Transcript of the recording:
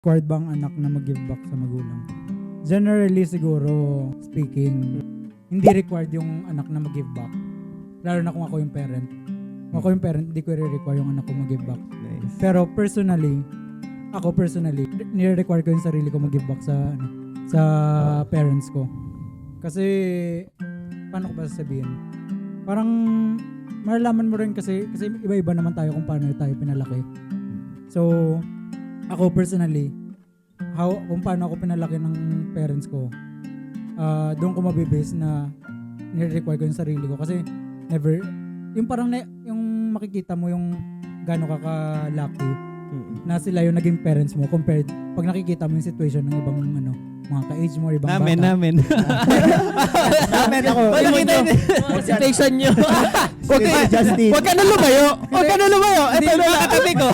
required bang anak na mag-give back sa magulang? Generally siguro speaking, hindi required yung anak na mag-give back. Lalo na kung ako yung parent. Kung ako yung parent, hindi ko i-require yung anak ko mag-give back. Nice. Pero personally, nire-require ko yung sarili ko mag-give back sa parents ko. Kasi, paano ko ba sasabihin? Parang, malalaman mo rin kasi iba-iba naman tayo kung paano tayo pinalaki. So, ako personally, kung paano ako pinalaki ng parents ko, doon ko mabibase na nire-require ko yung sarili ko. Kasi, never, yung parang, yung makikita mo yung gaano ka ka-lucky na sila yung naging parents mo compared pag nakikita mo yung situation ng ibang mga ka-age mo, ibang bata. Namin ako. Wala kita yung situation nyo. Huwag ka na lumayo. Ito yung mga katabi ko.